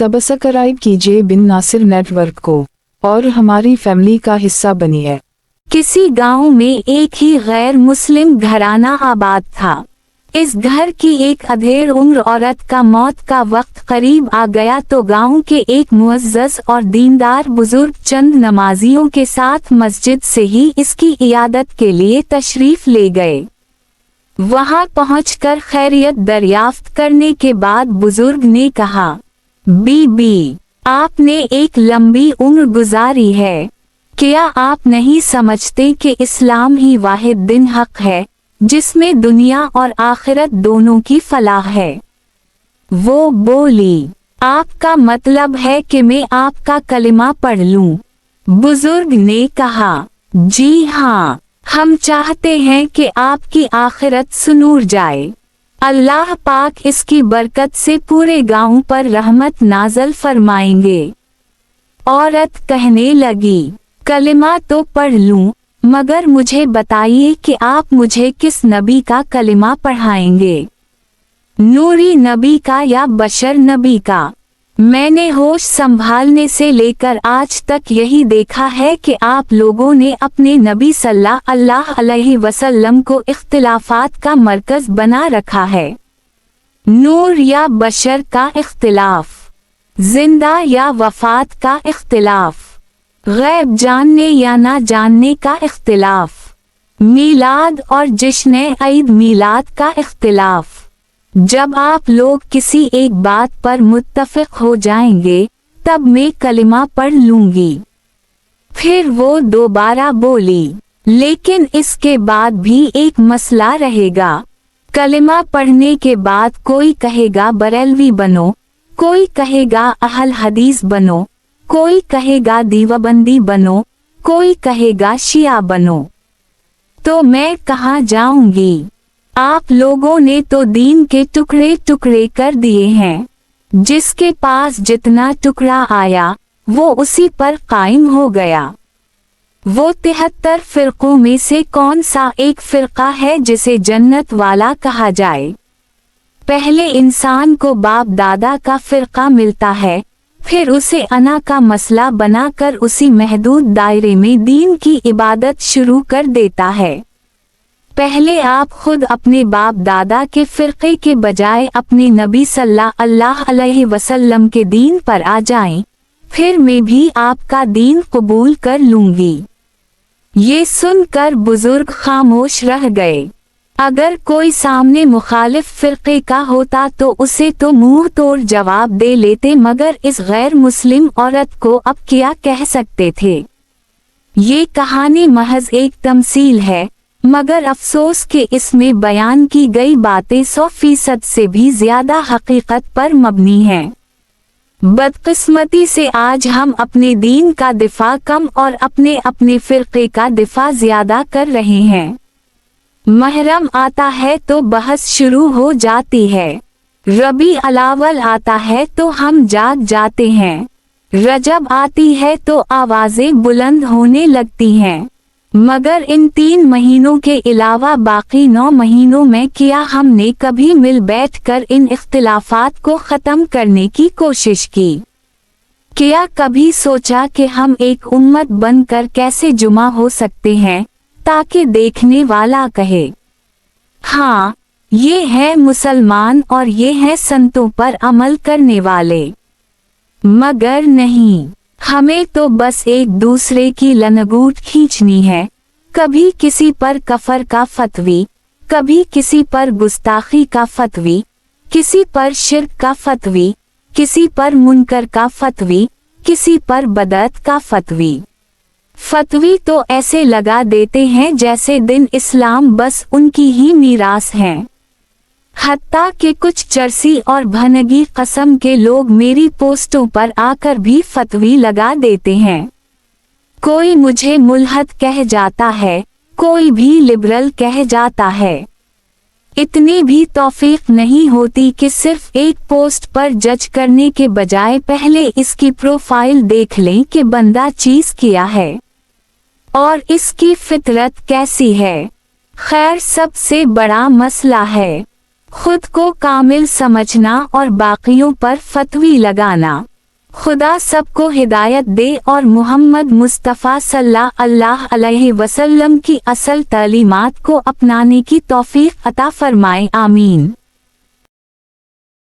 Subscribe कीजिए बिन Nasir network को और हमारी फैमिली का हिस्सा बनिए। किसी गांव में एक ही गैर मुस्लिम घराना आबाद था। इस घर की एक अधेड़ उम्र औरत का मौत का वक्त करीब आ गया तो गांव के एक मुअज़्ज़ज़ और दीनदार बुजुर्ग चंद नमाजियों के साथ मस्जिद से ही इसकी इयादत के लिए तशरीफ ले गए। वहां पहुंचकर खैरियत दरियाफ्त करने के बाद बुजुर्ग ने कहा, बीबी, आपने एक लंबी उम्र गुजारी है। क्या आप नहीं समझते कि इस्लाम ही वाहिद दिन हक है जिसमें दुनिया और आखिरत दोनों की फलाह है। वो बोली, आपका मतलब है कि मैं आपका कलिमा पढ़ लूं? बुजुर्ग ने कहा, जी हाँ, हम चाहते हैं कि आपकी आखिरत सुनूर जाए। अल्लाह पाक इसकी बरकत से पूरे गांव पर रहमत नाज़ल फरमाएंगे। औरत कहने लगी, कलिमा तो पढ़ लूं, मगर मुझे बताइए कि आप मुझे किस नबी का कलिमा पढ़ाएंगे, नूरी नबी का या बशर नबी का? मैंने होश संभालने से लेकर आज तक यही देखा है कि आप लोगों ने अपने नबी सल्लल्लाहु अलैहि वसल्लम को इख्तिलाफात का मरकज बना रखा है। नूर या बशर का इख्तिलाफ, जिंदा या वफात का इख्तिलाफ, गैब जानने या ना जानने का इख्तिलाफ, मीलाद और जश्न ईद मीलाद का इख्तिलाफ। जब आप लोग किसी एक बात पर मुत्तफिक हो जाएंगे तब मैं कलिमा पढ़ लूंगी। फिर वो दोबारा बोली, लेकिन इसके बाद भी एक मसला रहेगा। कलिमा पढ़ने के बाद कोई कहेगा बरेलवी बनो, कोई कहेगा अहल हदीस बनो, कोई कहेगा दीवबंदी बनो, कोई कहेगा शिया बनो। तो मैं कहाँ जाऊंगी? आप लोगों ने तो दीन के टुकड़े टुकड़े कर दिए हैं। जिसके पास जितना टुकड़ा आया वो उसी पर कायम हो गया। वो 73 फिरकों में से कौन सा एक फिरका है जिसे जन्नत वाला कहा जाए? पहले इंसान को बाप दादा का फिरका मिलता है, फिर उसे अना का मसला बनाकर उसी महदूद दायरे में दीन की इबादत शुरू कर देता है। पहले आप खुद अपने बाप दादा के फिरके के बजाय अपने नबी सल्लल्लाहु अलैहि वसल्लम के दीन पर आ जाएं, फिर मैं भी आपका दीन कबूल कर लूंगी। ये सुनकर बुजुर्ग खामोश रह गए। अगर कोई सामने मुखालिफ फिरके का होता तो उसे तो मुंह तोड़ जवाब दे लेते, मगर इस गैर मुस्लिम औरत को अब क्या कह सकते थे? ये कहानी महज एक तमसील है, मगर अफसोस कि इसमें बयान की गई बातें 100% से भी ज्यादा हकीकत पर मबनी हैं। बदकिस्मती से आज हम अपने दीन का दिफा कम और अपने अपने फिरके का दिफा ज्यादा कर रहे हैं। महरम आता है तो बहस शुरू हो जाती है, रबी अलावल आता है तो हम जाग जाते हैं, रजब आती है तो आवाजें बुलंद होने लगती हैं। मगर इन 3 महीनों के अलावा बाकी 9 महीनों में क्या हमने कभी मिल बैठकर इन इख्तिलाफात को ख़त्म करने की कोशिश की? क्या कभी सोचा कि हम एक उम्मत बनकर कैसे जुमा हो सकते हैं ताकि देखने वाला कहे, हाँ, ये है मुसलमान और ये है संतों पर अमल करने वाले? मगर नहीं, हमें तो बस एक दूसरे की लनगूट खींचनी है। कभी किसी पर कफर का फतवी, कभी किसी पर गुस्ताखी का फतवी, किसी पर शिर्क का फतवी, किसी पर मुनकर का फतवी, किसी पर बदअत का फतवी। फतवी तो ऐसे लगा देते हैं जैसे दिन इस्लाम बस उनकी ही मीरास हैं। हत्ता कि कुछ चरसी और भनगी कस्म के लोग मेरी पोस्टों पर आकर भी फतवी लगा देते हैं। कोई मुझे मुल्हद कह जाता है, कोई भी लिबरल कह जाता है। इतनी भी तौफीक नहीं होती कि सिर्फ एक पोस्ट पर जज करने के बजाय पहले इसकी प्रोफाइल देख लें कि बंदा चीज किया है और इसकी फितरत कैसी है। खैर, सबसे बड़ा मसला है खुद को कामिल समझना और बाकियों पर फतवी लगाना। खुदा सबको हिदायत दे और मोहम्मद मुस्तफ़ा सल्लल्लाहु अलैहि वसल्लम की असल तालीमात को अपनाने की तौफीक अता फरमाए, आमीन।